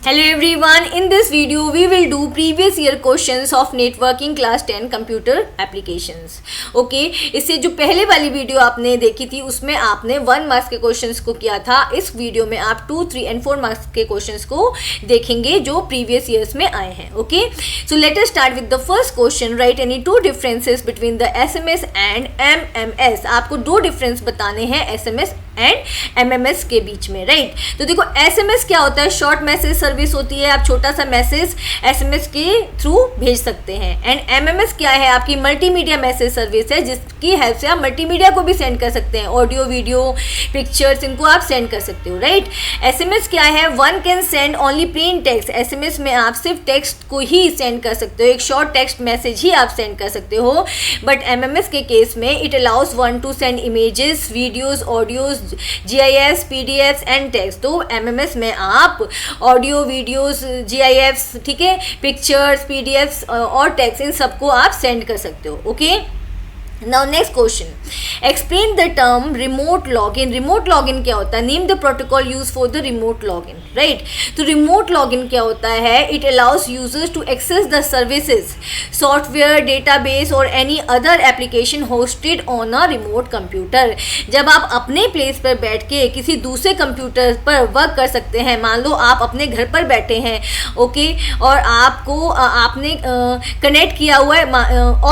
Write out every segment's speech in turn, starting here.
Hello everyone, in this video we will do previous year questions of networking class 10 computer applications. Okay, इससे जो पहले वाली video आपने देखी थी उसमें आपने 1 मार्क्स के क्वेश्चंस को किया था. इस वीडियो में आप 2, 3 and 4 मार्क्स के क्वेश्चंस को देखेंगे जो प्रीवियस ईयर्स में आए हैं. Okay, so let us start with the first question. Right any 2 differences between the SMS and MMS. आपको 2 डिफरेंस बताने हैं SMS एंड MMS के बीच में. राइट, तो देखो SMS क्या होता है, शॉर्ट मैसेज सर्विस होती है. आप छोटा सा मैसेज SMS के थ्रू भेज सकते हैं. एंड MMS क्या है, आपकी मल्टीमीडिया मैसेज सर्विस है जिसकी हेल्प से आप मल्टीमीडिया को भी सेंड कर सकते हैं. ऑडियो, वीडियो, पिक्चर्स, इनको आप सेंड कर सकते हो. राइट, SMS क्या है, one can send only plain text. SMS में आप सिर्फ टेक्स्ट को ही सेंड कर सकते हो, एक शॉर्ट टेक्स्ट मैसेज ही आप सेंड कर सकते हो. बट MMS के केस में it allows one two send images, videos, audios, GIFs, PDFs and text. तो MMS में आप ऑडियो, वीडियोस, GIFs, ठीक है, पिक्चर्स, PDFs और टेक्स्ट, इन सबको आप सेंड कर सकते हो. Okay, now next question, explain the term remote login. Remote login क्या होता है, name the protocol use for the remote login. Right, तो रिमोट लॉगिन क्या होता है, it allows users to access the services, software, database और any other application hosted on a remote computer. जब आप अपने प्लेस पर बैठ के किसी दूसरे कंप्यूटर पर वर्क कर सकते हैं. मान लो आप अपने घर पर बैठे हैं, ओके, और आपको आपने कनेक्ट किया हुआ है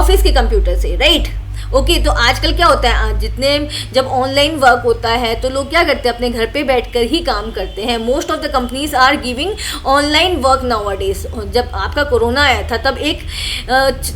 ऑफिस के कंप्यूटर से. राइट, ओके, तो आजकल क्या होता है, जितने जब ऑनलाइन वर्क होता है तो लोग क्या करते हैं, अपने घर पे बैठकर ही काम करते हैं. Most of the companies are giving online work nowadays. जब आपका कोरोना आया था तब एक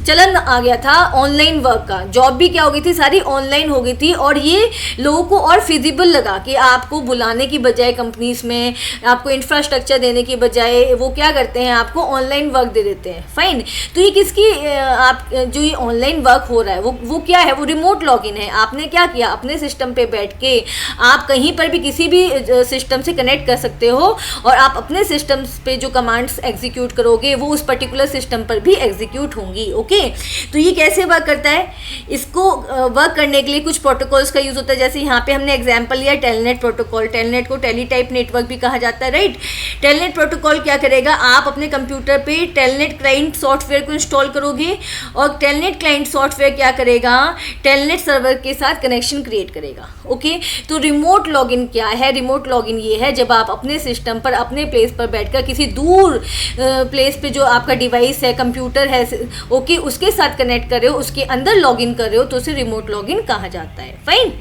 चलन आ गया था ऑनलाइन वर्क का. जॉब भी क्या हो गई थी, सारी ऑनलाइन हो गई थी. और ये लोगों को और फिजिबल लगा कि आपको बुलाने की बजाय कंपनीज में आपको इंफ्रास्ट्रक्चर देने की बजाय वो क्या करते हैं, आपको ऑनलाइन वर्क दे देते हैं. फाइन, तो ये किसकी आप जो ये ऑनलाइन वर्क हो रहा है वो क्या है, वो रिमोट लॉगिन है. आपने क्या किया, अपने सिस्टम पे बैठ के आप कहीं पर भी किसी भी सिस्टम से कनेक्ट कर सकते हो और आप अपने सिस्टम पे जो कमांड्स एग्जीक्यूट करोगे वो उस पर्टिकुलर सिस्टम पर भी एग्जीक्यूट होंगी. ओके, तो ये कैसे वर्क करता है, इसको वर्क करने के लिए कुछ प्रोटोकॉल्स का यूज होता है. जैसे यहाँ पे हमने एग्जाम्पल लिया टेलनेट प्रोटोकॉल. टेलनेट को टेलीटाइप नेटवर्क भी कहा जाता है. राइट, टेलनेट प्रोटोकॉल क्या करेगा, आप अपने कंप्यूटर पे टेलनेट क्लाइंट सॉफ्टवेयर को इंस्टॉल करोगे और टेलनेट क्लाइंट सॉफ्टवेयर क्या करेगा, टेलनेट सर्वर के साथ कनेक्शन क्रिएट करेगा. ओके, तो रिमोट लॉगिन क्या है, रिमोट लॉगिन ये है जब आप अपने सिस्टम पर अपने प्लेस पर बैठकर किसी दूर प्लेस पे जो आपका डिवाइस है, कंप्यूटर है, ओके, उसके साथ कनेक्ट कर रहे हो, उसके अंदर लॉगिन कर रहे हो, तो उसे रिमोट लॉगिन कहा जाता है. Fine,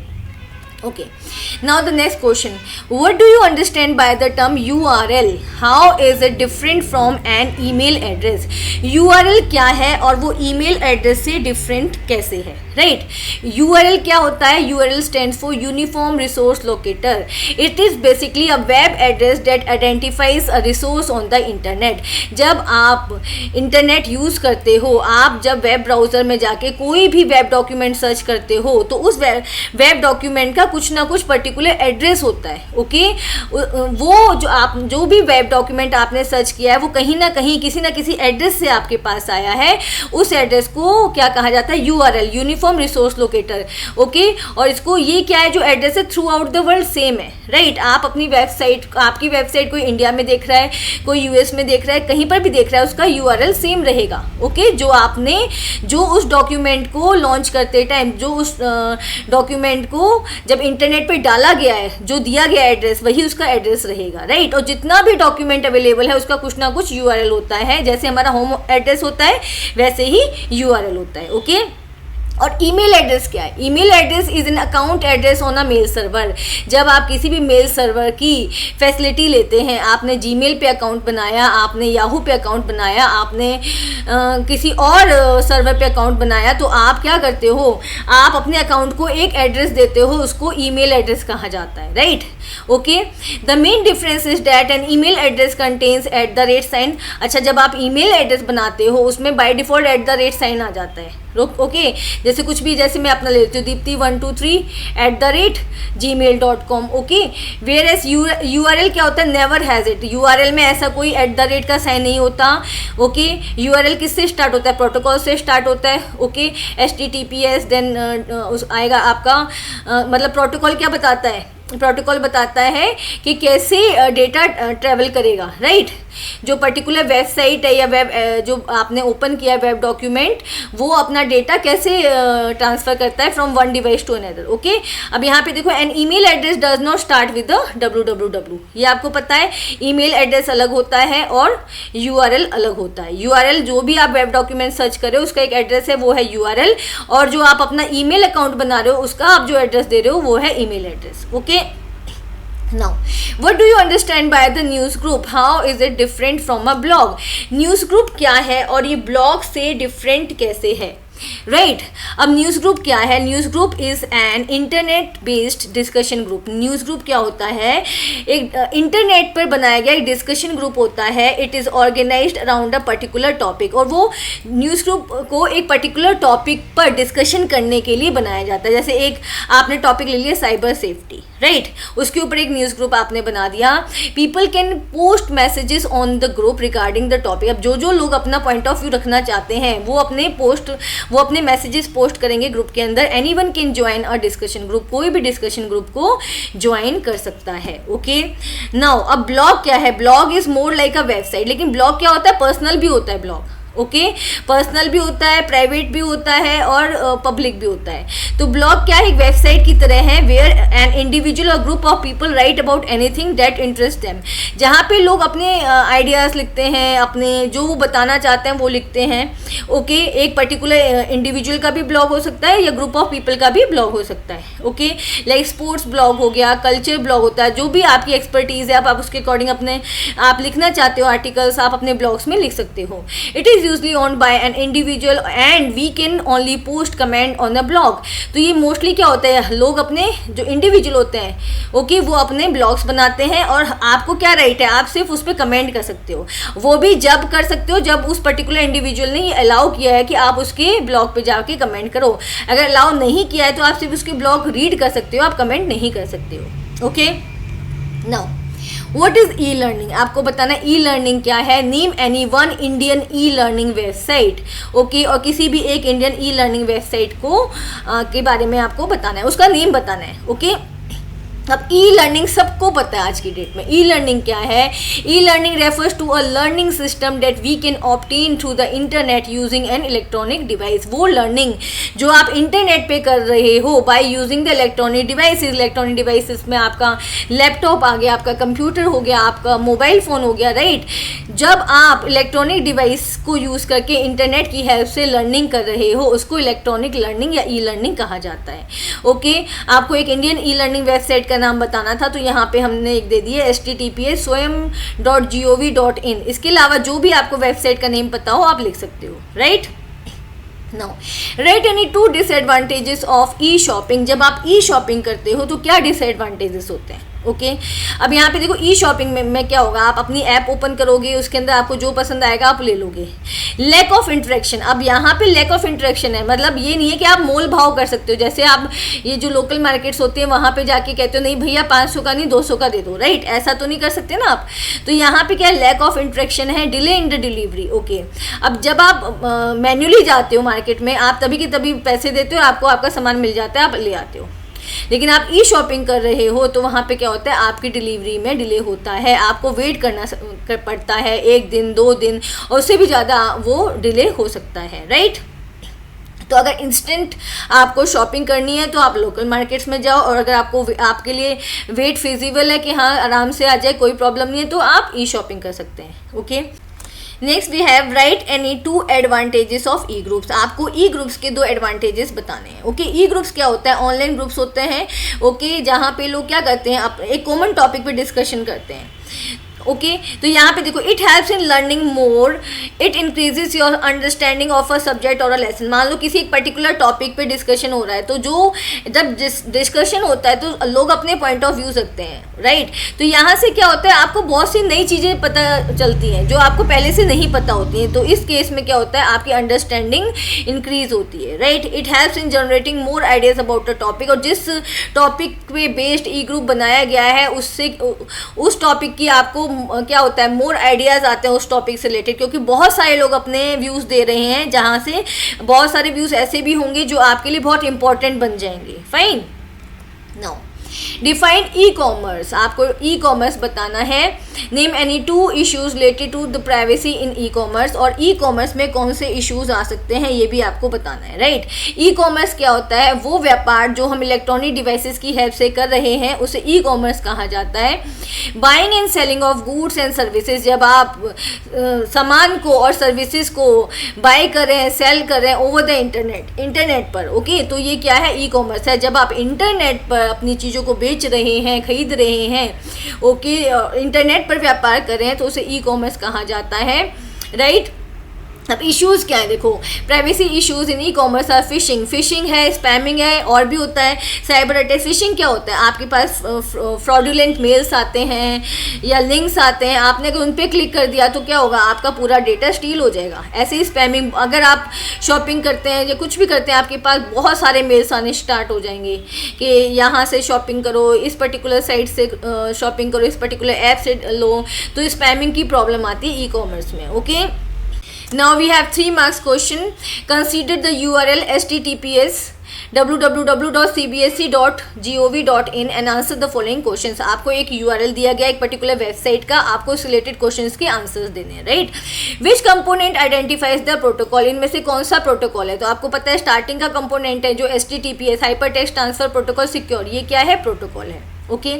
okay, now the next question, what do you understand by the term URL? How is it different from an email address? URL क्या है और वो email address से different कैसे है. Right, URL क्या होता है, URL stands for Uniform Resource Locator. It is basically a web address that identifies a resource on the internet. जब आप इंटरनेट यूज़ करते हो, आप जब वेब ब्राउज़र में जाके कोई भी वेब डॉक्यूमेंट सर्च करते हो तो उस वेब डॉक्यूमेंट का कुछ ना कुछ पर्टिकुलर एड्रेस होता है. ओके, वो जो भी वेब डॉक्यूमेंट आपने सर्च किया है वो कहीं ना कहीं किसी ना किसी एड्रेस से आपके पास आया है. उस एड्रेस को क्या कहा जाता है, URL, uniform resource locator. Okay, और इसको ये क्या है, जो एड्रेस है through out the world same है. राइट, आप अपनी वेबसाइट, आपकी वेबसाइट कोई इंडिया में देख रहा है, कोई US में देख रहा है, कहीं पर भी देख रहा है, उसका URL सेम रहेगा. ओके, जो आपने जो उस डॉक्यूमेंट को लॉन्च करते टाइम, जो उस डॉक्यूमेंट को जब इंटरनेट पे डाला गया है, जो दिया गया एड्रेस वही उसका एड्रेस रहेगा. राइट, और जितना भी डॉक्यूमेंट अवेलेबल है उसका कुछ ना कुछ URL होता है. जैसे हमारा होम एड्रेस होता है वैसे ही URL होता है. ओके, और ईमेल एड्रेस क्या है, email address is an account address on a mail server. जब आप किसी भी मेल सर्वर की फैसिलिटी लेते हैं, आपने जीमेल पे अकाउंट बनाया, आपने याहू पे अकाउंट बनाया, आपने किसी और सर्वर पे अकाउंट बनाया, तो आप क्या करते हो, आप अपने अकाउंट को एक एड्रेस देते हो, उसको ईमेल एड्रेस कहा जाता है. Right, okay, the main difference is that an email address contains @ साइन. अच्छा, जब आप ईमेल एड्रेस बनाते हो उसमें बाय डिफ़ॉल्ट @ साइन आ जाता है. ओके, जैसे कुछ भी, जैसे मैं अपना ले लेती हूँ Deepti123@gmail.com. Okay, where as URL क्या होता है, नेवर हैज़ इट. URL में ऐसा कोई @ का साइन नहीं होता. ओके, URL किससे स्टार्ट होता है, प्रोटोकॉल से स्टार्ट होता है. ओके, HTTPS देन आएगा आपका, मतलब प्रोटोकॉल क्या बताता है, प्रोटोकॉल बताता है कि कैसे डेटा ट्रैवल करेगा. राइट, जो पर्टिकुलर वेबसाइट है या वेब जो आपने ओपन किया है वेब डॉक्यूमेंट, वो अपना डेटा कैसे ट्रांसफ़र करता है from one device to another. Okay, अब यहाँ पे देखो an email address does not start with www, ये आपको पता है ईमेल एड्रेस अलग होता है और URL अलग होता है। URL जो भी आप वेब डॉक्यूमेंट सर्च कर रहे हो उसका एक एड्रेस है, वो है URL, और जो आप अपना ईमेल अकाउंट बना रहे हो उसका आप जो एड्रेस दे रहे हो वो है email address. Okay, now what do you understand by the news group? How is it different from a blog? News group क्या है और ये ब्लॉग से डिफरेंट कैसे है, राइट? अब न्यूज़ ग्रुप क्या है? News group is an internet based discussion group. News group क्या होता है? एक इंटरनेट पर बनाया गया एक डिस्कशन ग्रुप होता है। It is organised around a particular topic, और वो न्यूज़ ग्रुप को एक पर्टिकुलर टॉपिक पर डिस्कशन करने के लिए बनाया जाता है। जैसे एक आपने टॉपिक ले लिया साइबर सेफ्टी, राइट, उसके ऊपर एक न्यूज़ ग्रुप आपने बना दिया। People can post messages on the group regarding the topic. अब जो लोग अपना पॉइंट ऑफ व्यू रखना चाहते हैं वो अपने मैसेजेस पोस्ट करेंगे ग्रुप के अंदर। Anyone can join a discussion group, कोई भी डिस्कशन ग्रुप को ज्वाइन कर सकता है। ओके, नाउ अब ब्लॉग क्या है? Blog is more like a website, लेकिन ब्लॉग क्या होता है? पर्सनल भी होता है ब्लॉग। ओके, पर्सनल भी होता है, प्राइवेट भी होता है और पब्लिक भी होता है। तो ब्लॉग क्या है? एक वेबसाइट की तरह है वेयर एन इंडिविजुअल और group of people right about anything that interest them, जहाँ पे लोग अपने आइडियाज़ लिखते हैं, अपने जो वो बताना चाहते हैं वो लिखते हैं। ओके, एक पर्टिकुलर इंडिविजुअल का भी ब्लॉग हो सकता है या ग्रुप ऑफ पीपल का भी ब्लॉग हो सकता है। ओके, लाइक स्पोर्ट्स ब्लॉग हो गया, कल्चर ब्लॉग होता है, जो भी आपकी एक्सपर्टीज़ है आप उसके अकॉर्डिंग अपने आप लिखना चाहते हो आर्टिकल्स आप अपने ब्लॉग्स में लिख सकते हो। It is usually owned by an individual and we can only post comment on a blog। तो ये मोस्टली क्या होता है? लोग अपने जो इंडिविजुअल होते हैं, ओके, वो अपने ब्लॉग्स बनाते हैं और आपको क्या राइट है? आप सिर्फ उस पर कमेंट कर सकते हो। वो भी जब कर सकते हो जब उस पर्टिकुलर इंडिविजुअल ने ये अलाउ किया है कि आप उसके ब्लॉग पे जाके कमेंट करो। अगर अलाउ नहीं किया है तो आप सिर्फ उसके ब्लॉग रीड कर सकते हो, आप कमेंट नहीं कर सकते हो। Okay, now what is e learning? आपको बताना ई लर्निंग क्या है। Name any one Indian e learning website. Okay, और किसी भी एक इंडियन ई लर्निंग वेबसाइट को के बारे में आपको बताना है, उसका नेम बताना है। ओके, अब ई लर्निंग सबको पता है आज की डेट में। ई लर्निंग क्या है? E learning refers to a learning system that we can obtain through the internet using an electronic device. वो लर्निंग जो आप इंटरनेट पे कर रहे हो by using the electronic devices. Electronic devices में आपका लैपटॉप आ गया, आपका कंप्यूटर हो गया, आपका मोबाइल फ़ोन हो गया, राइट। जब आप इलेक्ट्रॉनिक डिवाइस को यूज़ करके इंटरनेट की हेल्प से लर्निंग कर रहे हो उसको इलेक्ट्रॉनिक लर्निंग या ई लर्निंग कहा जाता है। ओके, आपको एक इंडियन ई लर्निंग वेबसाइट का नाम बताना था तो यहाँ पे हमने एक दे दिया https://swayam.gov.in। इसके अलावा जो भी आपको वेबसाइट का नेम पता हो आप लिख सकते हो, right. Now right any 2 disadvantages of E shopping. जब आप ई शॉपिंग करते हो तो क्या डिसएडवांटेजेस होते हैं? ओके, अब यहाँ पे देखो ई शॉपिंग में क्या होगा? आप अपनी ऐप ओपन करोगे, उसके अंदर आपको जो पसंद आएगा आप ले लोगे। Lack of interaction. अब यहाँ पे लैक ऑफ इंटरेक्शन है, मतलब ये नहीं है कि आप मोल भाव कर सकते हो। जैसे आप ये जो लोकल मार्केट्स होते हैं वहाँ पे जाके कहते हो नहीं भैया 500 का नहीं 200 का दे दो, राइट, ऐसा तो नहीं कर सकते ना आप। तो यहाँ पे क्या लैक ऑफ इंटरेक्शन है। Delay in the delivery. Okay, अब जब आप मैन्युअली जाते हो मार्केट में आप तभी के तभी पैसे देते हो, आपको आपका सामान मिल जाता है, आप ले आते हो। लेकिन आप ई शॉपिंग कर रहे हो तो वहाँ पे क्या होता है? आपकी डिलीवरी में डिले होता है, आपको वेट करना पड़ता है 1 दिन 2 दिन और उससे भी ज़्यादा वो डिले हो सकता है, राइट। तो अगर इंस्टेंट आपको शॉपिंग करनी है तो आप लोकल मार्केट्स में जाओ, और अगर आपके लिए वेट फिजिबल है कि हाँ आराम से आ जाए कोई प्रॉब्लम नहीं है तो आप ई शॉपिंग कर सकते हैं। Okay, next we have write any 2 advantages of e groups. आपको ई ग्रुप्स के 2 एडवांटेजेस बताने हैं। ओके, ई ग्रुप्स क्या होता है? ऑनलाइन ग्रुप्स होते हैं, ओके, जहाँ पे लोग क्या करते हैं एक कॉमन टॉपिक पे डिस्कशन करते हैं। ओके, तो यहाँ पे देखो it helps in learning more, it increases your understanding of a subject और अ लेसन। मान लो किसी एक पर्टिकुलर टॉपिक पे डिस्कशन हो रहा है तो जब डिस्कशन होता है तो लोग अपने पॉइंट ऑफ व्यू रखते हैं, राइट। तो यहाँ से क्या होता है आपको बहुत सी नई चीज़ें पता चलती हैं जो आपको पहले से नहीं पता होती हैं। तो इस केस में क्या होता है आपकी अंडरस्टैंडिंग इंक्रीज होती है, right. It helps in generating more ideas about a topic. और जिस टॉपिक पे बेस्ड ई ग्रुप बनाया गया है उससे उस टॉपिक की आपको क्या होता है मोर आइडियाज़ आते हैं उस टॉपिक से रिलेटेड, क्योंकि बहुत सारे लोग अपने व्यूज़ दे रहे हैं जहाँ से बहुत सारे व्यूज़ ऐसे भी होंगे जो आपके लिए बहुत इंपॉर्टेंट बन जाएंगे। Fine. Now define e commerce, आपको ई कॉमर्स बताना है। Name any 2 issues related to the privacy in e commerce, और ई कॉमर्स में कौन से इश्यूज आ सकते हैं ये भी आपको बताना है, राइट। ई कॉमर्स क्या होता है? वो व्यापार जो हम इलेक्ट्रॉनिक डिवाइसेस की हेल्प से कर रहे हैं उसे ई कॉमर्स कहा जाता है। Buying and selling of goods and services, जब आप सामान को और सर्विसेज को बाय कर रहे हैं, सेल कर रहे हैं ओवर द इंटरनेट पर, ओके, तो ये क्या है? ई कॉमर्स है। जब आप इंटरनेट पर अपनी चीज़ों को बेच रहे हैं, खरीद रहे हैं, ओके, इंटरनेट पर व्यापार कर रहे हैं तो उसे ई कॉमर्स कहा जाता है, राइट। अब इश्यूज़ क्या है? देखो, privacy issues in e commerce are phishing है, स्पैमिंग है, और भी होता है साइबर अटैक। फिशिंग क्या होता है? आपके पास फ्रॉडुलेंट मेल्स आते हैं या लिंक्स आते हैं, आपने अगर उन पर क्लिक कर दिया तो क्या होगा? आपका पूरा डेटा स्टील हो जाएगा। ऐसे ही स्पैमिंग, अगर आप शॉपिंग करते हैं या कुछ भी करते हैं, आपके पास बहुत सारे मेल्स आने स्टार्ट हो जाएंगे कि यहाँ से शॉपिंग करो, इस पर्टिकुलर साइट से शॉपिंग करो, इस पर्टिकुलर ऐप से लो, तो स्पैमिंग की प्रॉब्लम आती है ई कॉमर्स में, okay. Now we have 3 marks question. Consider the URL https www.cbse.gov.in and answer the following questions. आपको एक URL दिया गया एक पर्टिकुलर वेबसाइट का, आपको सिलेक्टेड क्वेश्चंस के आंसर्स देने हैं, right. Which component identifies the protocol, इनमें से कौन सा प्रोटोकॉल है? तो आपको पता है स्टार्टिंग का कंपोनेंट है जो HTTPS hyper text transfer protocol secure, ये क्या है? प्रोटोकॉल है, okay.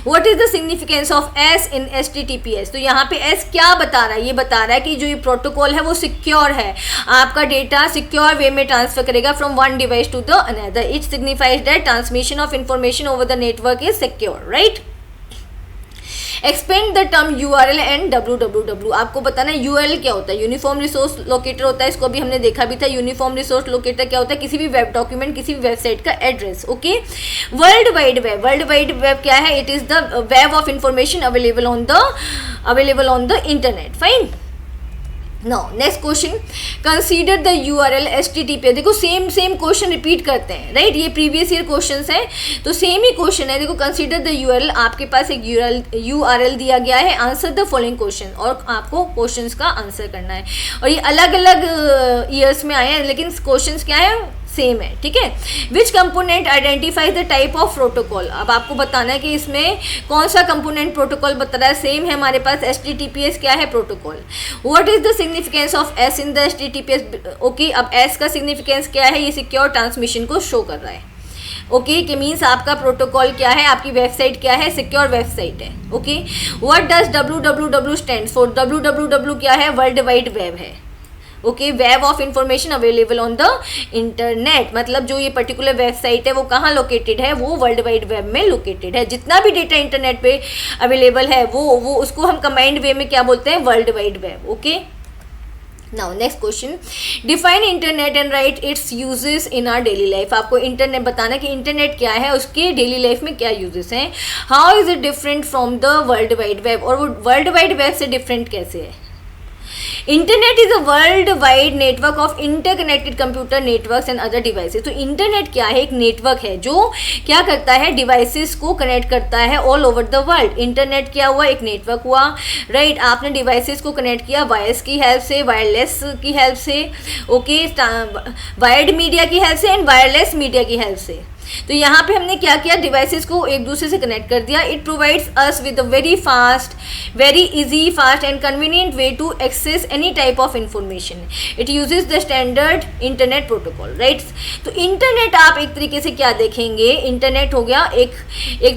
What is the significance of S in HTTPS? तो यहाँ पे एस क्या बता रहा है? ये बता रहा है कि जो ये प्रोटोकॉल है वो सिक्योर है, आपका डेटा सिक्योर वे में ट्रांसफर करेगा from one device to the another. It signifies that transmission of information over the network is secure, right. Expand the term URL and www, आपको बताना है URL क्या होता है? यूनिफॉर्म रिसोर्स लोकेटर होता है, इसको भी हमने देखा भी था। यूनिफॉर्म रिसोर्स लोकेटर क्या होता है? किसी भी वेब डॉक्यूमेंट, किसी भी वेबसाइट का address, okay. World wide web क्या है? It is the web of information available on the internet, fine. Now next question, consider the URL HTTPS। देखो सेम क्वेश्चन रिपीट करते हैं, राइट। ये प्रीवियस ईयर क्वेश्चंस हैं तो same ही question है। देखो, कंसीडर द URL, आपके पास एक URL दिया गया है, आंसर द फॉलोइंग क्वेश्चन, और आपको क्वेश्चंस का आंसर करना है। और ये अलग अलग ईयर्स में आए हैं लेकिन क्वेश्चंस क्या है? सेम है, ठीक है। विच component identify the type of protocol, अब आपको बताना है कि इसमें कौन सा कंपोनेंट प्रोटोकॉल बता रहा है। सेम है हमारे पास HTTPS क्या है? Protocol. What is the significance of S in the HTTPS, okay. अब एस का सिग्निफिकेंस क्या है? ये सिक्योर ट्रांसमिशन को शो कर रहा है, ओके, कि मीन्स आपका प्रोटोकॉल क्या है, आपकी वेबसाइट क्या है? सिक्योर वेबसाइट है, okay. What does www stand for? www क्या है? वर्ल्ड वाइड वेब है, okay. Web of information available on the internet, मतलब जो ये पर्टिकुलर वेबसाइट है वो कहाँ लोकेटेड है? वो वर्ल्ड वाइड वेब में लोकेटेड है। जितना भी डेटा इंटरनेट पे अवेलेबल है वो उसको हम कंबाइंड वे में क्या बोलते हैं? World wide web, okay. Now next question, define internet and write its uses in our daily life. आपको इंटरनेट बताना कि इंटरनेट क्या है, उसके डेली लाइफ में क्या यूजेस हैं। How is it different from the world wide web, और वो वर्ल्ड वाइड वेब से डिफरेंट कैसे है? Internet is a world wide network of interconnected computer networks and other devices. तो इंटरनेट क्या है? एक नेटवर्क है जो क्या करता है? डिवाइसेस को कनेक्ट करता है all over the world. Internet क्या हुआ? एक नेटवर्क हुआ, राइट। आपने डिवाइसेस को कनेक्ट किया वायर्स की हेल्प से, वायरलेस की हेल्प से, ओके, वायर्ड मीडिया की हेल्प से एंड वायरलेस मीडिया की हेल्प से। तो यहाँ पे हमने क्या किया? डिवाइसेस को एक दूसरे से कनेक्ट कर दिया। It provides us with a very easy fast and convenient way to access any type of information. It uses the standard internet protocol, right. तो इंटरनेट आप एक तरीके से क्या देखेंगे? इंटरनेट हो गया एक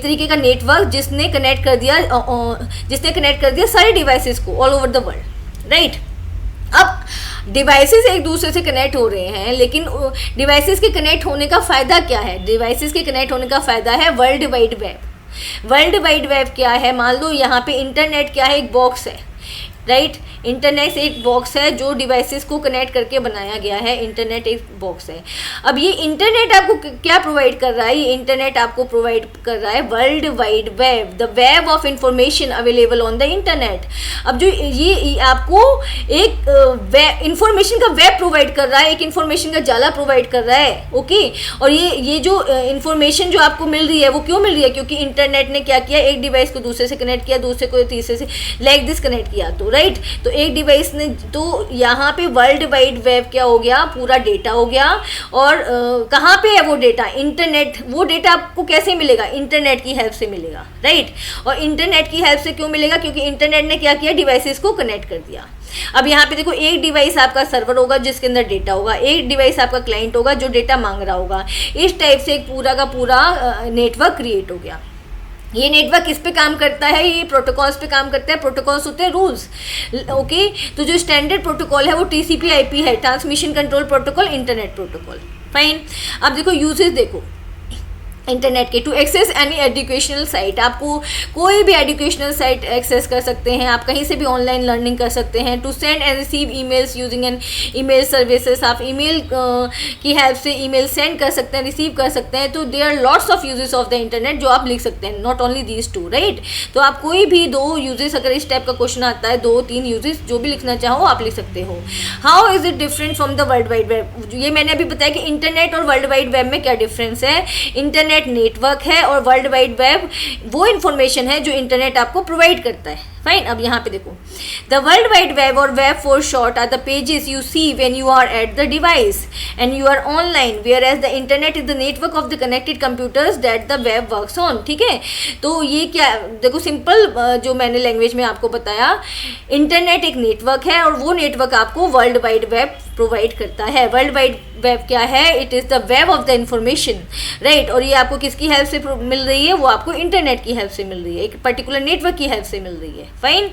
तरीके का नेटवर्क जिसने कनेक्ट कर दिया सारे डिवाइसेस को all over the world, right. अब डिवाइसेस एक दूसरे से कनेक्ट हो रहे हैं, लेकिन डिवाइसेस के कनेक्ट होने का फ़ायदा क्या है? डिवाइसेस के कनेक्ट होने का फ़ायदा है world wide web. World wide web क्या है? मान लो यहाँ पे इंटरनेट क्या है? एक बॉक्स है, राइट। इंटरनेट एक बॉक्स है जो डिवाइसेस को कनेक्ट करके बनाया गया है। इंटरनेट एक बॉक्स है। अब ये इंटरनेट आपको क्या प्रोवाइड कर रहा है? ये इंटरनेट आपको प्रोवाइड कर रहा है world wide web, the web of information available on the internet. अब जो ये आपको एक इंफॉर्मेशन का वेब प्रोवाइड कर रहा है, एक इंफॉर्मेशन का जाला प्रोवाइड कर रहा है, ओके। और ये जो इंफॉर्मेशन जो आपको मिल रही है वो क्यों मिल रही है? क्योंकि इंटरनेट ने क्या किया? एक डिवाइस को दूसरे से कनेक्ट किया, दूसरे को तीसरे से, लाइक दिस कनेक्ट किया, तो राइट। तो एक डिवाइस ने, तो यहाँ पे वर्ल्ड वाइड वेब क्या हो गया, पूरा डेटा हो गया। और कहाँ पे है वो डेटा, इंटरनेट। वो डेटा आपको कैसे मिलेगा, इंटरनेट की हेल्प से मिलेगा, राइट। और इंटरनेट की हेल्प से क्यों मिलेगा, क्योंकि इंटरनेट ने क्या किया, डिवाइसेस को कनेक्ट कर दिया। अब यहाँ पे देखो, एक डिवाइस आपका सर्वर होगा जिसके अंदर डेटा होगा, एक डिवाइस आपका क्लाइंट होगा जो डेटा मांग रहा होगा। इस टाइप से एक पूरा का पूरा नेटवर्क क्रिएट हो गया। ये नेटवर्क किस पे काम करता है, ये प्रोटोकॉल्स पे काम करता है। प्रोटोकॉल्स होते हैं रूल्स, ओके। तो जो स्टैंडर्ड प्रोटोकॉल है वो TCP/IP है, transmission control protocol, internet protocol, fine. अब देखो यूजेस देखो इंटरनेट के, to access any educational site, आपको कोई भी एजुकेशनल साइट एक्सेस कर सकते हैं, आप कहीं से भी ऑनलाइन लर्निंग कर सकते हैं। To send and receive emails using an email services, आप ईमेल की हेल्प से ईमेल सेंड कर सकते हैं, रिसीव कर सकते हैं। तो there are lots of uses of the internet जो आप लिख सकते हैं, not only these two, right. तो आप कोई भी 2 यूजेस, अगर इस टाइप का क्वेश्चन आता है, 2-3 यूजेस जो भी लिखना चाहो आप लिख सकते हो। How is it different from the world wide web, ये मैंने अभी बताया कि इंटरनेट और वर्ल्ड वाइड वेब में क्या डिफरेंस है। इंटरनेट नेटवर्क है और वर्ल्ड वाइड वेब वो इंफॉर्मेशन है जो इंटरनेट आपको प्रोवाइड करता है, फाइन। अब यहाँ पे देखो, the world wide web or web for short are the pages you see when you are at the device and you are online, whereas the internet is the network of the connected computers that the web works on, ठीक है। तो ये क्या, देखो simple जो मैंने language में आपको बताया, इंटरनेट एक नेटवर्क है और वो नेटवर्क आपको वर्ल्ड वाइड वेब प्रोवाइड करता है। वर्ल्ड वाइड वेब क्या है, it is the web of the information, right. और ये आपको किसकी हेल्प से मिल रही है, वो आपको इंटरनेट की हेल्प से मिल रही है, एक पर्टिकुलर नेटवर्क की हेल्प से मिल रही है, fine,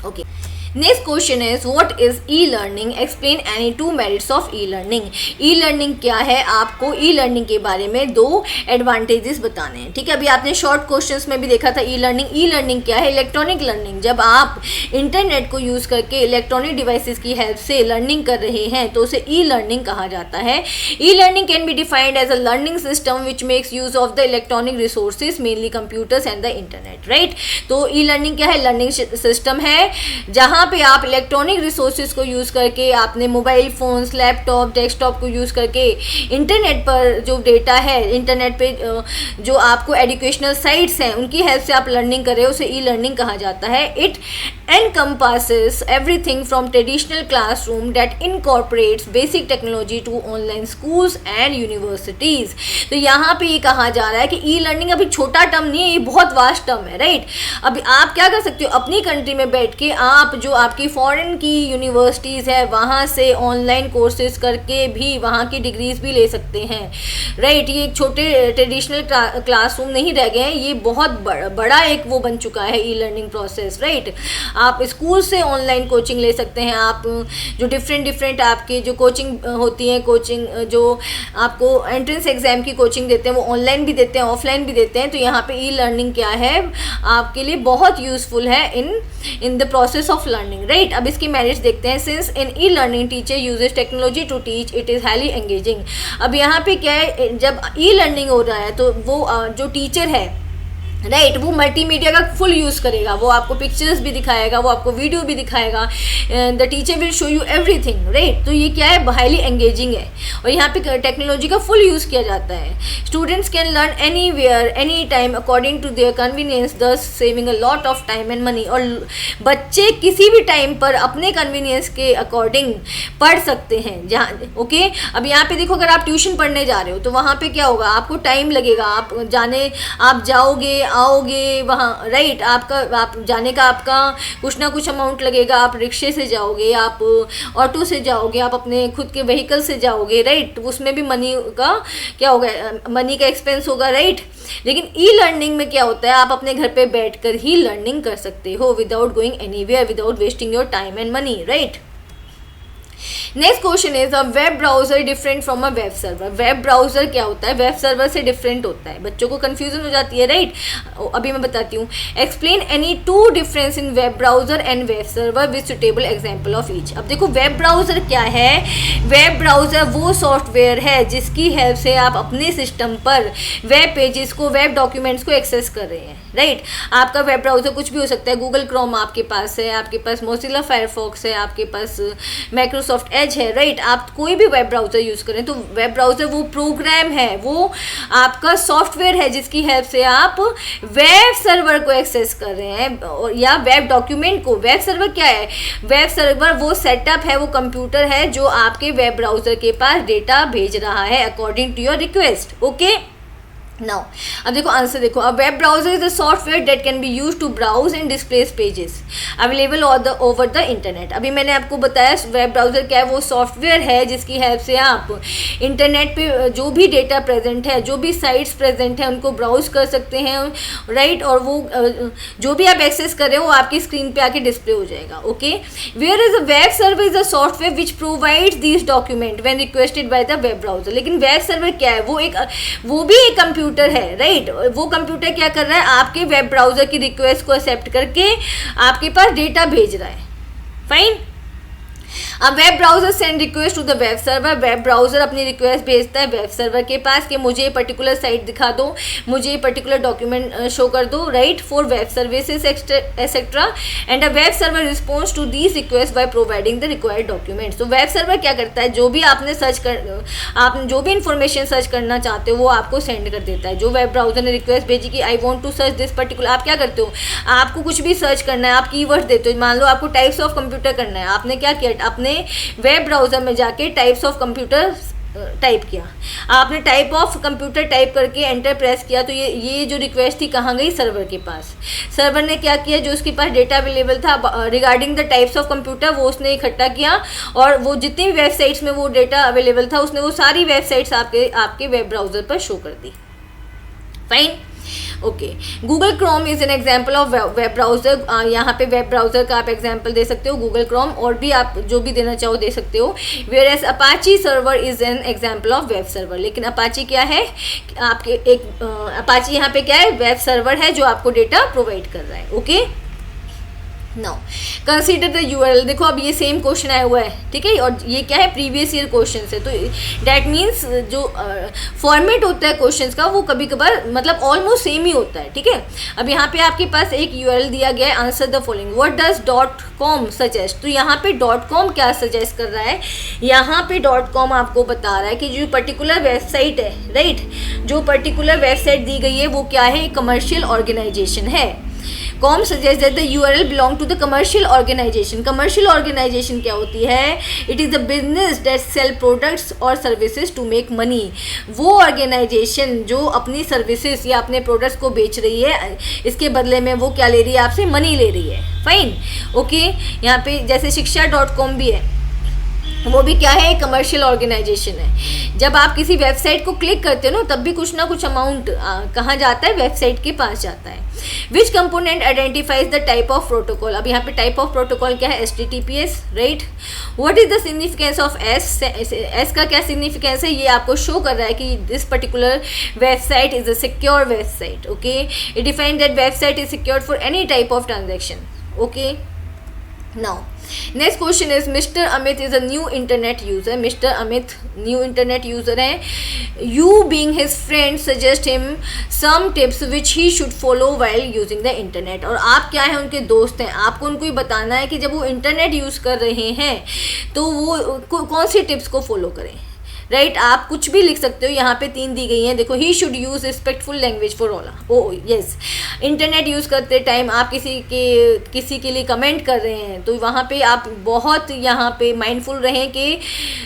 okay. Next question is what is e learning, explain any 2 merits of e learning. E learning क्या है, आपको ई लर्निंग के बारे में 2 एडवांटेजेस बताने हैं, ठीक है। अभी आपने शॉर्ट क्वेश्चंस में भी देखा था ई लर्निंग। ई लर्निंग क्या है, इलेक्ट्रॉनिक लर्निंग। जब आप इंटरनेट को यूज़ करके इलेक्ट्रॉनिक डिवाइसेस की हेल्प से लर्निंग कर रहे हैं तो उसे ई लर्निंग कहा जाता है। E learning can be defined as a learning system which makes use of the electronic resources, mainly computers and the internet, right. तो ई लर्निंग क्या है, लर्निंग सिस्टम है जहाँ पे आप इलेक्ट्रॉनिक रिसोर्सेज को यूज़ करके, आपने मोबाइल फ़ोन्स, लैपटॉप, डेस्कटॉप को यूज़ करके इंटरनेट पर जो डेटा है, इंटरनेट पे जो आपको एजुकेशनल साइट्स हैं उनकी हेल्प से आप लर्निंग कर रहे हो, उसे ई लर्निंग कहा जाता है। It encompasses everything from traditional classroom that incorporates basic technology to online schools and universities। तो यहाँ पे ये कहा जा रहा है कि ई लर्निंग अभी छोटा टर्म नहीं है, ये बहुत वास्ट टर्म है, राइट। अभी आप क्या कर सकते हो, अपनी कंट्री में बैठ के आप जो आपकी फॉरेन की यूनिवर्सिटीज़ है वहाँ से ऑनलाइन कोर्सेज करके भी वहाँ की डिग्रीज भी ले सकते हैं, राइट। ये एक छोटे ट्रेडिशनल क्लासरूम नहीं रह गए हैं, ये बहुत बड़ा एक वो बन चुका है ई लर्निंग प्रोसेस, राइट। आप स्कूल से ऑनलाइन कोचिंग ले सकते हैं, आप जो डिफरेंट आपके जो कोचिंग होती हैं, कोचिंग जो आपको एंट्रेंस एग्जाम की कोचिंग देते हैं वो ऑनलाइन भी देते हैं, ऑफलाइन भी देते हैं। तो यहाँ पे ई लर्निंग क्या है, आपके लिए बहुत यूज़फुल है in the process of learning, right. अब इसकी मेरिट्स देखते हैं। Since in e learning teacher uses technology to teach, it is highly engaging. अब यहाँ पे क्या है, जब ई लर्निंग हो रहा है तो वो जो टीचर है, राइट, वो मल्टीमीडिया का फुल यूज़ करेगा, वो आपको पिक्चर्स भी दिखाएगा, वो आपको वीडियो भी दिखाएगा, the teacher will show you everything, right. तो ये क्या है, हाईली एंगेजिंग है और यहाँ पे टेक्नोलॉजी का फुल यूज़ किया जाता है। Students can learn anywhere any time according to their convenience, thus saving a lot of time and money. और बच्चे किसी भी टाइम पर अपने कन्वीनियंस के अकॉर्डिंग पढ़ सकते हैं, जहाँ, ओके। अब यहाँ पे देखो, अगर आप ट्यूशन पढ़ने जा रहे हो तो वहाँ पे क्या होगा, आपको टाइम लगेगा, आप जाओगे आओगे वहाँ, राइट। आप जाने का आपका कुछ ना कुछ अमाउंट लगेगा, आप रिक्शे से जाओगे, आप ऑटो से जाओगे, आप अपने खुद के व्हीकल से जाओगे, राइट। उसमें भी मनी का क्या होगा, मनी का एक्सपेंस होगा, राइट। लेकिन ई लर्निंग में क्या होता है, आप अपने घर पे बैठकर ही लर्निंग कर सकते हो without going anywhere, without wasting your time and money, right. Next question is a web browser different from a web server. Web browser क्या होता है, वेब सर्वर से डिफरेंट होता है, बच्चों को कंफ्यूजन हो जाती है, राइट। अभी मैं बताती हूँ। Explain any 2 difference in web browser and web server with suitable example of each. अब देखो, वेब ब्राउजर क्या है, वेब ब्राउजर वो सॉफ्टवेयर है जिसकी हेल्प से आप अपने सिस्टम पर वेब पेजेस को, वेब डॉक्यूमेंट्स को एक्सेस कर रहे हैं, राइट। आपका वेब ब्राउज़र कुछ भी हो सकता है, गूगल क्रोम आपके पास है, आपके पास मोजिला फायरफॉक्स है, आपके पास माइक्रोसॉफ्ट एज है, राइट। आप कोई भी वेब ब्राउज़र यूज़ करें तो वेब ब्राउज़र वो प्रोग्राम है, वो आपका सॉफ्टवेयर है जिसकी हेल्प से आप वेब सर्वर को एक्सेस कर रहे हैं या वेब डॉक्यूमेंट को। वेब सर्वर क्या है? वेब सर्वर वो सेटअप है, वो कंप्यूटर है जो आपके वेब ब्राउज़र के पास डेटा भेज रहा है according to your request. Okay now अब देखो आंसर देखो, a web browser is a software that can be use to browse and display pages available over the internet. अभी मैंने आपको बताया वेब ब्राउजर क्या है, वो सॉफ्टवेयर है जिसकी हेल्प से आप इंटरनेट पे जो भी डेटा प्रेजेंट है, जो भी साइट्स प्रेजेंट है, उनको ब्राउज कर सकते हैं, राइट। और वो जो भी आप एक्सेस कर रहे हो वो आपकी स्क्रीन पे आके डिस्प्ले हो जाएगा। Okay, where is a web server is a software which provides these document when requested by the web browser. लेकिन वेब सर्वर क्या है? वो भी एक कंप्यूटर है, राइट। वो कंप्यूटर क्या कर रहा है? आपके वेब ब्राउजर की रिक्वेस्ट को एक्सेप्ट करके आपके पास डेटा भेज रहा है। फाइन। अब web browser send request to the web server. Web browser अपनी रिक्वेस्ट भेजता है वेब सर्वर के पास कि मुझे पर्टिकुलर साइट दिखा दो, मुझे पर्टिकुलर डॉक्यूमेंट शो कर दो, right, for web services etcetera. And a web server response to these request by providing the required documents. तो वेब सर्वर क्या करता है? जो भी आपने जो भी इंफॉर्मेशन सर्च करना चाहते हो वो आपको सेंड कर देता है। जो वेब ब्राउजर ने रिक्वेस्ट भेजी कि I want to search this particular, आप क्या करते हो? आपको कुछ भी सर्च करना है, आप कीवर्ड देते हो। मान लो आपको टाइप्स ऑफ कंप्यूटर करना है, आपने क्या किया? अपने वेब ब्राउजर में जाके टाइप्स ऑफ कंप्यूटर टाइप किया, आपने टाइप ऑफ कंप्यूटर टाइप करके एंटर प्रेस किया, तो ये जो रिक्वेस्ट थी कहाँ गई? सर्वर के पास। सर्वर ने क्या किया? जो उसके पास डेटा अवेलेबल था regarding the types of computer वो उसने इकट्ठा किया, और वो जितनी भी वेबसाइट्स में वो डेटा अवेलेबल था उसने वो सारी वेबसाइट्स आपके वेब ब्राउजर पर शो कर दी। Fine. Okay, Google Chrome is an example of web browser. यहाँ पे वेब ब्राउजर का आप एग्जाम्पल दे सकते हो गूगल क्रोम, और भी आप जो भी देना चाहो दे सकते हो। Whereas Apache server is an example of web server. लेकिन अपाची क्या है? आपके अपाची यहाँ पे क्या है? वेब सर्वर है जो आपको डेटा प्रोवाइड कर रहा है। Okay now consider the URL. देखो अब ये सेम क्वेश्चन आया हुआ है, ठीक है, और ये क्या है? प्रीवियस ईयर क्वेश्चन है। तो डैट मीन्स जो फॉर्मेट होता है क्वेश्चंस का वो कभी कभार मतलब ऑलमोस्ट सेम ही होता है, ठीक है। अब यहाँ पे आपके पास एक यूआरएल दिया गया है, answer the following, what does .com suggest. तो यहाँ पे .com क्या सजेस्ट कर रहा है? यहाँ पे .com आपको बता रहा है कि जो पर्टिकुलर वेबसाइट है, राइट, जो पर्टिकुलर वेबसाइट दी गई है वो क्या है? कमर्शियल ऑर्गेनाइजेशन है। Com suggest that the URL belong to the commercial organisation. Commercial organisation क्या होती है? It is the business that sell products और सर्विसेज टू मेक मनी। वो ऑर्गेनाइजेशन जो अपनी सर्विसेज या अपने प्रोडक्ट्स को बेच रही है, इसके बदले में वो क्या ले रही है? आपसे मनी ले रही है। फाइन। ओके, यहाँ पे जैसे शिक्षा.com भी है, वो भी क्या है? कमर्शियल ऑर्गेनाइजेशन है। जब आप किसी वेबसाइट को क्लिक करते हो ना, तब भी कुछ ना कुछ अमाउंट कहाँ जाता है? वेबसाइट के पास जाता है। विच component identifies the type of protocol. अब यहाँ पे टाइप ऑफ प्रोटोकॉल क्या है? HTTPS, right. What is the significance of S? S का क्या सिग्निफिकेंस है? ये आपको शो कर रहा है कि this particular website is a secure website. Okay, it define that website is secured for any type of transaction. Okay now next question is mister Amit is a new internet user. Mister Amit new internet user है। You being his friend suggest him some tips which he should follow while using the internet. और आप क्या है? उनके दोस्त हैं, आपको उनको ही बताना है कि जब वो इंटरनेट यूज़ कर रहे हैं तो वो कौन सी टिप्स को फॉलो करें, राइट। आप कुछ भी लिख सकते हो, यहाँ पे 3 दी गई हैं। देखो, he should use respectful language for all. O yes, internet use करते टाइम आप किसी के लिए कमेंट कर रहे हैं तो वहाँ पे आप बहुत यहाँ पे माइंडफुल रहें कि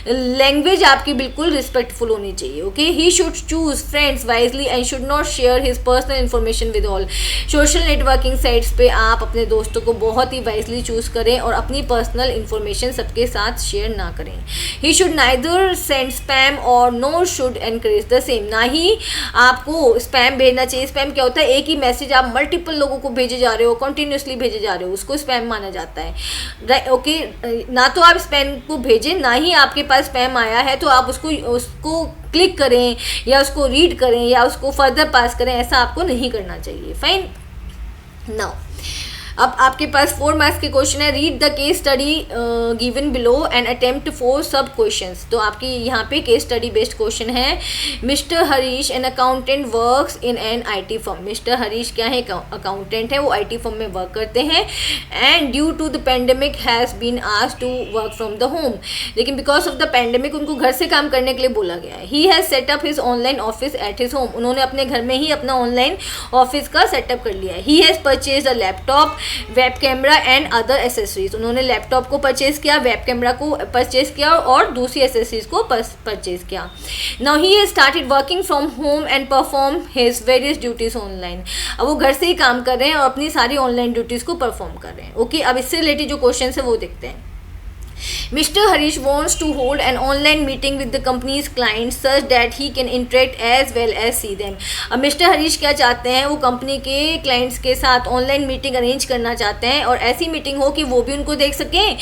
लैंग्वेज आपकी बिल्कुल रिस्पेक्टफुल होनी चाहिए। Okay, he should choose friends wisely and should not share his personal information with all. Social networking sites पे आप अपने दोस्तों को बहुत ही वाइजली चूज़ करें और अपनी पर्सनल इन्फॉर्मेशन सबके साथ शेयर ना करें। He should neither send spam or no should encourage the same. ना ही आपको स्पैम भेजना चाहिए। स्पैम क्या होता है? एक ही मैसेज आप मल्टीपल लोगों को भेजे जा रहे हो, कंटिन्यूसली भेजे जा रहे हो, उसको स्पैम माना जाता है। ओके, ना तो आप स्पैम को भेजें, ना ही आपके पास स्पैम आया है तो आप उसको क्लिक करें या उसको रीड करें या उसको फर्दर पास करें। ऐसा आपको नहीं करना चाहिए। फाइन। नाउ अब आपके पास 4 मार्क्स के क्वेश्चन है। Read the case study given below and attempt 4 सब क्वेश्चंस। तो आपकी यहाँ पे केस स्टडी बेस्ड क्वेश्चन है। Mister Harish an accountant works in an IT firm. Mister Harish क्या है, अकाउंटेंट है, वो IT फर्म में वर्क करते हैं। And due to the pandemic has been asked to work from the home. लेकिन बिकॉज ऑफ द पेंडेमिक उनको घर से काम करने के लिए बोला गया है। He has set up his online office at his home. उन्होंने अपने घर में ही अपना ऑनलाइन ऑफिस का सेटअप कर लिया है। He has purchase a laptop, web camera and other accessories. उन्होंने लैपटॉप को परचेज किया, वेब कैमरा को परचेज किया और दूसरी एसेसरीज को परचेज किया। Now he has started working from home and perform his various duties online. अब वो घर से ही काम कर रहे हैं और अपनी सारी ऑनलाइन ड्यूटीज को परफॉर्म कर रहे हैं। ओके, अब इससे रिलेटेड जो क्वेश्चन है वो देखते हैं। Mr. Harish wants to hold an online meeting with the company's clients such that he can interact as well as see them. अब मिस्टर हरीश क्या चाहते हैं, वो कंपनी के क्लाइंट्स के साथ ऑनलाइन मीटिंग अरेंज करना चाहते हैं और ऐसी मीटिंग हो कि वो भी उनको देख सकें,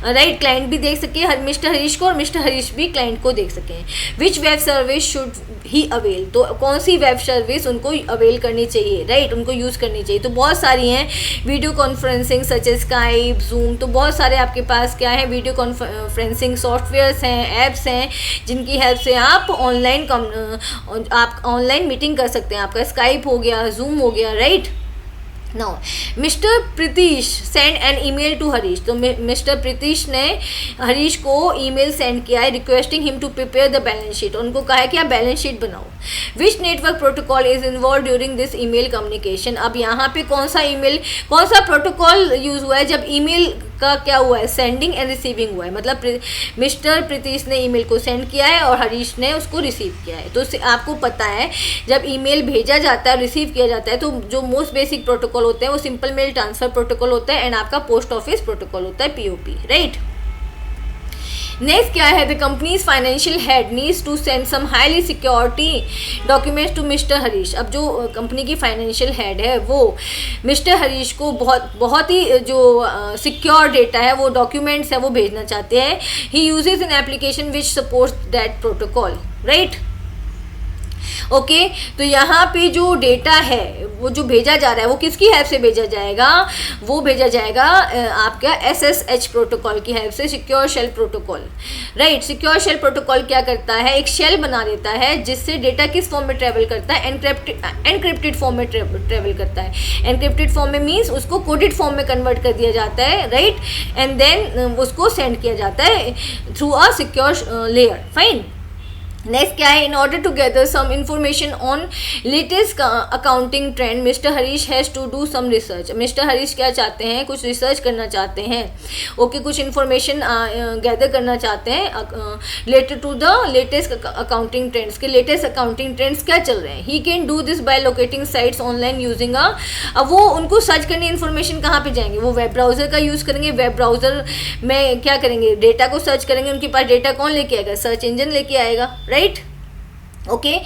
राइट, क्लाइंट भी देख सके मिस्टर हरीश को और मिस्टर हरीश भी क्लाइंट को देख सकें। Which web service should he avail. तो कौन सी वेब सर्विस उनको अवेल करनी चाहिए, राइट, उनको यूज़ करनी चाहिए। तो बहुत सारी हैं, video conferencing such as Skype, Zoom. तो बहुत सारे आपके पास क्या है, वीडियो कॉन्फ्रेंसिंग सॉफ्टवेयर्स हैं, ऐप्स हैं, जिनकी हेल्प से आप ऑनलाइन मीटिंग कर सकते हैं। आपका स्काइप हो गया, जूम हो गया, right. Now, mister Pritish send an email to Harish. तो मिस्टर प्रीतीश ने हरीश को ईमेल सेंड किया है requesting him to prepare the balance sheet. उनको कहा है कि आप बैलेंस शीट बनाओ। Which network protocol is involve during this email communication. अब यहाँ पे कौन सा प्रोटोकॉल यूज़ हुआ है जब ईमेल का क्या हुआ है, सेंडिंग एंड रिसीविंग हुआ है। मतलब मिस्टर प्रीतीश ने ईमेल को सेंड किया है और हरीश ने उसको रिसीव किया है। तो आपको पता है जब ईमेल भेजा जाता है, रिसीव किया जाता है, तो जो मोस्ट बेसिक प्रोटोकॉल होते हैं वो सिंपल मेल ट्रांसफर प्रोटोकॉल होता है एंड आपका पोस्ट ऑफिस प्रोटोकॉल होता है, POP, राइट। नेक्स्ट क्या है, the company's financial head needs to send some highly security documents to mister Harish. अब जो कंपनी की फाइनेंशियल हेड है वो मिस्टर हरीश को बहुत ही जो सिक्योर डेटा है, वो डॉक्यूमेंट्स है, वो भेजना चाहते हैं। He uses an application which supports that protocol, right. Okay, तो यहाँ पे जो डेटा है वो जो भेजा जा रहा है वो किसकी हेल्प से भेजा जाएगा, वो भेजा जाएगा आपका SSH प्रोटोकॉल की हेल्प से, secure shell protocol, right. Secure shell protocol क्या करता है, एक शेल बना देता है जिससे डेटा किस फॉर्म में ट्रेवल करता है, एनक्रिप्टेड फॉर्म में ट्रेवल करता है। एनक्रिप्टेड फॉर्म में मीन्स उसको कोडेड फॉर्म में कन्वर्ट कर दिया जाता है, राइट, एंड देन उसको सेंड किया जाता है through a secure layer, fine. Next क्या है, in order to gather some information on latest accounting trend mister Harish has to do some research. Mister Harish क्या चाहते हैं, कुछ रिसर्च करना चाहते हैं, ओके, कुछ इन्फॉर्मेशन गैदर करना चाहते हैं related to the latest accounting trends के लेटेस्ट अकाउंटिंग ट्रेंड्स क्या चल रहे हैं। He can do this by locating sites online using अब वो उनको सर्च करने इन्फॉर्मेशन कहाँ पे जाएंगे, वो वेब ब्राउज़र का यूज़ करेंगे। वेब ब्राउज़र में क्या करेंगे, डेटा को सर्च करेंगे। उनके पास डेटा कौन लेके आएगा, सर्च इंजन लेके आएगा, राइट, ओके,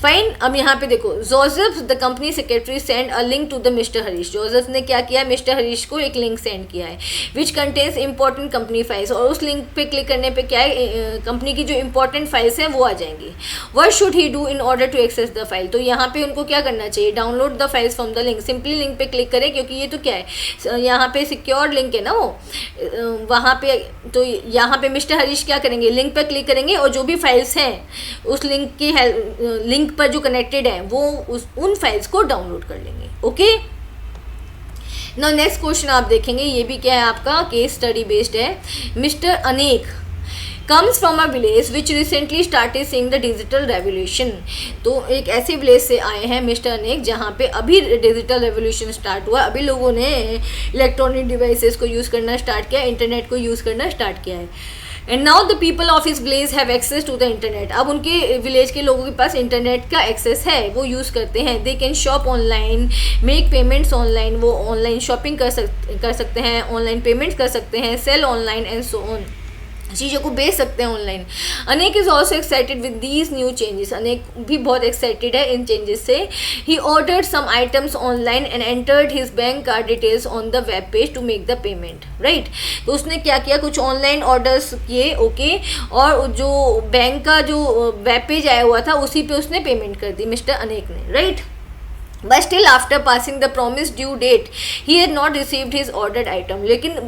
फाइन। अब यहाँ पे देखो, Joseph the company secretary send a link to the mister Harish. Joseph ने क्या किया, मिस्टर हरीश को एक लिंक सेंड किया है which contains important company files. और उस लिंक पे क्लिक करने पे क्या है, कंपनी की जो इंपॉर्टेंट फाइल्स हैं वो आ जाएंगी। What should he do in order to access the file. तो यहाँ पे उनको क्या करना चाहिए, download the files from the link. Simply link पे क्लिक करें, क्योंकि ये तो क्या है, यहाँ पे सिक्योर लिंक है ना वो, वहाँ पे। तो यहाँ पे मिस्टर हरीश क्या करेंगे, लिंक पे क्लिक करेंगे और जो भी फाइल्स हैं उस लिंक की लिंक पर जो कनेक्टेड है वो उन फाइल्स को डाउनलोड कर लेंगे, ओके। नाउ नेक्स्ट क्वेश्चन आप देखेंगे, ये भी क्या है आपका केस स्टडी बेस्ड है। मिस्टर अनेक comes from a village which recently started seeing the digital revolution. तो एक ऐसे विलेज से आए हैं मिस्टर अनेक जहाँ पे अभी डिजिटल रेवोल्यूशन स्टार्ट हुआ, अभी लोगों ने इलेक्ट्रॉनिक डिवाइसेस को यूज़ करना स्टार्ट किया, इंटरनेट को यूज़ करना स्टार्ट किया है। And now the people of his village have access to the internet. अब उनके विलेज के लोगों के पास इंटरनेट का एक्सेस है, वो यूज़ करते हैं। They can shop online, make payments online, वो ऑनलाइन शॉपिंग कर सकते हैं, ऑनलाइन पेमेंट्स कर सकते हैं, sell online and so on, चीज़ों को बेच सकते हैं online. Anek is also excited with these new changes. Anek भी बहुत एक्साइटेड है इन चेंजेस से। He ordered some items online and entered his bank card details on the web page to make the payment, right. तो उसने क्या किया, कुछ ऑनलाइन ऑर्डर्स किए, ओके, और जो बैंक का जो वेब पेज आया हुआ था उसी पे उसने पेमेंट कर दी मिस्टर अनेक ने, right, but still after passing the promise due date he had not received his ordered item. लेकिन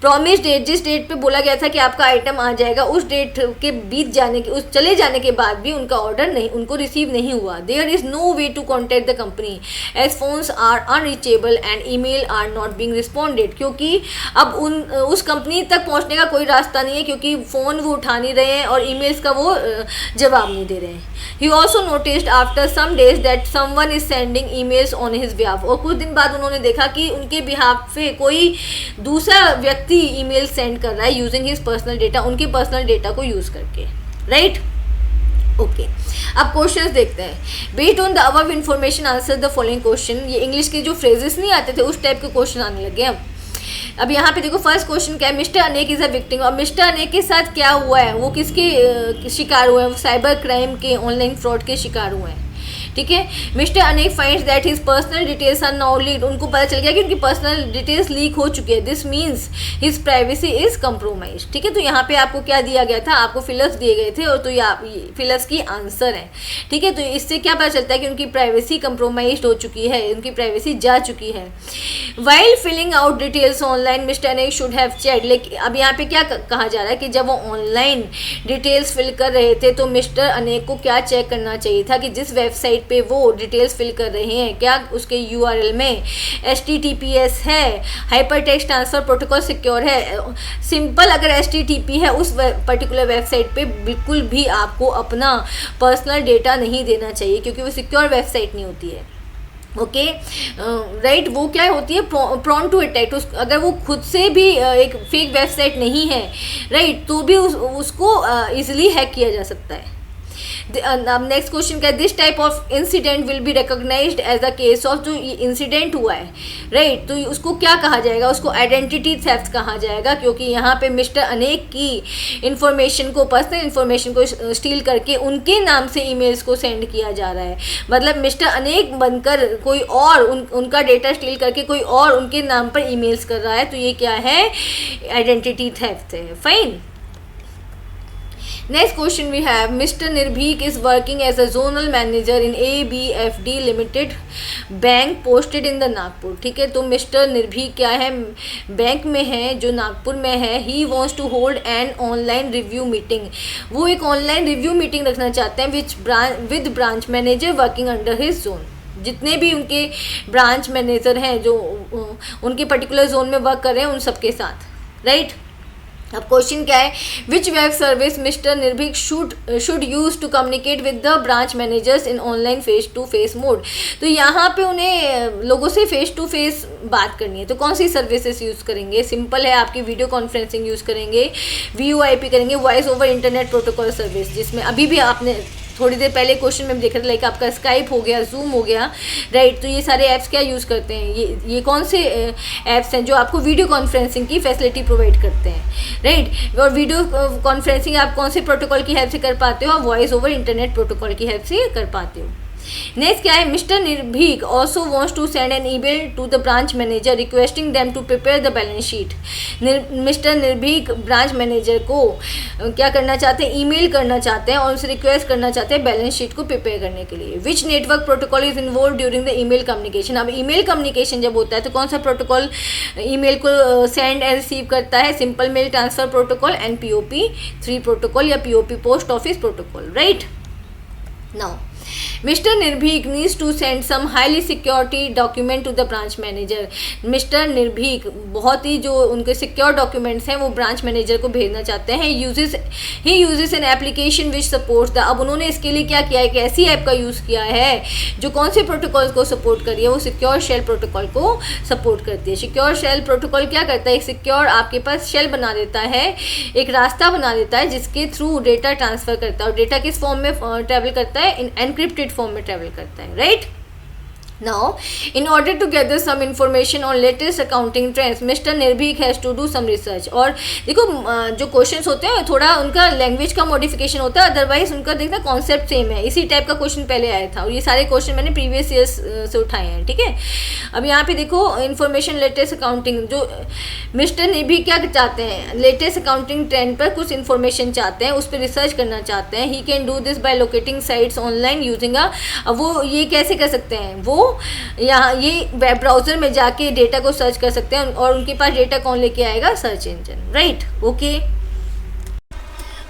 प्रॉमिस डेट, जिस डेट पे बोला गया था कि आपका आइटम आ जाएगा, उस डेट के बीत जाने के, उस चले जाने के बाद भी उनका ऑर्डर नहीं, उनको रिसीव नहीं हुआ। There is no way to contact the company as phones are unreachable and email are not being responded. क्योंकि अब उस कंपनी तक पहुंचने का कोई रास्ता नहीं है, क्योंकि फ़ोन वो उठा नहीं रहे हैं और ईमेल्स का वो जवाब नहीं दे रहे हैं। He also noticed after some days that someone is sending emails on his behalf. और कुछ दिन बाद उन्होंने देखा कि उनके बिहाफ पे कोई दूसरा व्यक्ति ईमेल सेंड कर रहा है यूजिंग हिज पर्सनल डेटा, उनके पर्सनल डेटा को यूज़ करके, राइट। ओके, अब क्वेश्चंस देखते हैं। Based on the above information answer the following question. ये इंग्लिश के जो फ्रेजेस नहीं आते थे उस टाइप के क्वेश्चन आने लगे अब यहाँ पे देखो फर्स्ट क्वेश्चन क्या है, मिस्टर अनेक इज अ विक्टिम। अब मिस्टर अनेक के साथ क्या हुआ है, वो किसके शिकार हुए हैं, साइबर क्राइम के, ऑनलाइन फ्रॉड के शिकार हुए हैं, ठीक है। Mister Anek finds that his personal details are now leaked. उनको पता चल गया कि उनकी पर्सनल डिटेल्स लीक हो चुकी है। This means his privacy is compromise, ठीक है। तो यहाँ पे आपको क्या दिया गया था, आपको फिलर्स दिए गए थे और तो ये फिलर्स की आंसर है, ठीक है। तो इससे क्या पता चलता है कि उनकी प्राइवेसी कम्प्रोमाइज हो चुकी है, उनकी प्राइवेसी जा चुकी है। While filling out details online mister Anek should have checked. लेकिन अब यहाँ पे क्या कहा जा रहा है कि जब वो ऑनलाइन डिटेल्स फिल कर रहे थे तो मिस्टर अनेक को क्या चेक करना चाहिए था कि जिस वेबसाइट पे वो डिटेल्स फिल कर रहे हैं क्या उसके URL में HTTPS है, hyper text transfer protocol secure है। सिंपल अगर HTTP है उस पर्टिकुलर वेबसाइट पे बिल्कुल भी आपको अपना पर्सनल डेटा नहीं देना चाहिए, क्योंकि वो सिक्योर वेबसाइट नहीं होती है, ओके, राइट। वो क्या होती है, प्रॉन टू अटैक। अगर वो खुद से भी एक फेक वेबसाइट नहीं है, राइट, तो भी उसको इजीली हैक किया जा सकता है। अब नेक्स्ट क्वेश्चन क्या है, this type of incident will be recognised as a case of, जो इंसिडेंट हुआ है, राइट, तो उसको क्या कहा जाएगा, उसको आइडेंटिटी थेफ्ट कहा जाएगा, क्योंकि यहाँ पे मिस्टर अनेक की इंफॉर्मेशन को, पर्सनल इंफॉर्मेशन को स्टील करके उनके नाम से ईमेल्स को सेंड किया जा रहा है। मतलब मिस्टर अनेक बनकर कोई और उनका डेटा स्टील करके कोई और उनके नाम पर ईमेल्स कर रहा है, तो ये क्या है, आइडेंटिटी थेफ्ट है, fine. Next question we have, Mr. Nirbhik is working as a zonal manager in ABFD Limited bank posted in the Nagpur, ठीक है। तो मिस्टर निर्भीक क्या है, बैंक में है जो नागपुर में है। He wants to hold an online review meeting. वो एक ऑनलाइन रिव्यू मीटिंग रखना चाहते हैं with branch manager working under his zone. जितने भी उनके ब्रांच मैनेजर हैं जो उनके पर्टिकुलर जोन में वर्क कर रहे हैं उन सबके साथ, राइट। अब क्वेश्चन क्या है, which web service mister Nirbhik should use to communicate with the branch managers in online face to face mode. तो यहाँ पे उन्हें लोगों से फेस टू फेस बात करनी है, तो कौन सी सर्विसेज यूज़ करेंगे, सिंपल है, आपकी वीडियो कॉन्फ्रेंसिंग यूज़ करेंगे, VoIP करेंगे, voice over internet protocol service, जिसमें अभी भी आपने थोड़ी देर पहले क्वेश्चन में देख रहे थे, लाइक आपका स्काइप हो गया, जूम हो गया, राइट। तो ये सारे ऐप्स क्या यूज़ करते हैं, ये कौन से ऐप्स हैं जो आपको वीडियो कॉन्फ्रेंसिंग की फैसिलिटी प्रोवाइड करते हैं, राइट। और वीडियो कॉन्फ्रेंसिंग आप कौन से प्रोटोकॉल की हेल्प से कर पाते हो, आप वॉइस ओवर इंटरनेट प्रोटोकॉल की हेल्प से कर पाते हो। नेक्स्ट क्या है, mister Nirbhik also wants to send an email to the branch manager requesting them to prepare the balance sheet. Mister Nirbhik branch manager को क्या करना चाहते हैं, ईमेल करना चाहते हैं और उनसे रिक्वेस्ट करना चाहते हैं बैलेंस शीट को प्रिपेयर करने के लिए। Which network protocol is involve during the email communication. अब ईमेल कम्युनिकेशन जब होता है तो कौन सा प्रोटोकॉल ईमेल को सेंड एंड रिसीव करता है, simple mail transfer protocol and POP3 protocol या POP post office protocol, right. Now mister Nirbhik needs to send some highly security document to the branch manager. Mister Nirbhik बहुत ही जो उनके secure documents हैं वो branch manager को भेजना चाहते हैं। He uses N application which supports the. अब उन्होंने इसके लिए क्या किया है, एक ऐसी ऐप का यूज़ किया है जो कौन से प्रोटोकॉल को सपोर्ट कर रही है, वो सिक्योर शेल प्रोटोकॉल को सपोर्ट करती है। सिक्योर शेल प्रोटोकॉल क्या करता है, एक सिक्योर आपके पास शेल बना देता है, एक रास्ता बना देता है जिसके थ्रू डेटा ट्रांसफ़र करता है, और डेटा किस फॉर्म में ट्रैवल करता है, इन एनक्रिप्टेड फॉर्म में ट्रैवल करता है, right. Now, in order to gather some information on latest accounting trends, Mr. Nirbhik has to do some research. और देखो जो क्वेश्चंस होते हैं थोड़ा उनका लैंग्वेज का मॉडिफिकेशन होता है, अदरवाइज उनका देखना कॉन्सेप्ट सेम है. इसी टाइप का क्वेश्चन पहले आया था और ये सारे क्वेश्चन मैंने प्रीवियस ईयर्स से उठाए हैं. ठीक है, अब यहाँ पे देखो इन्फॉर्मेशन लेटेस्ट अकाउंटिंग, जो मिस्टर निर्भीक क्या चाहते हैं, लेटेस्ट अकाउंटिंग ट्रेंड पर कुछ इन्फॉर्मेशन चाहते हैं, उस पर रिसर्च करना चाहते हैं. He can do this by locating sites online using अब वो ये कैसे कर सकते हैं, वो यहाँ ये वेब ब्राउज़र में जाके डेटा को सर्च कर सकते हैं और उनके पास डेटा कौन लेके आएगा, search engine, right.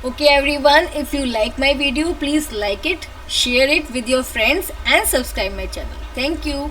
Okay everyone, if you like my video please like it, share it with your friends and subscribe my channel. Thank you.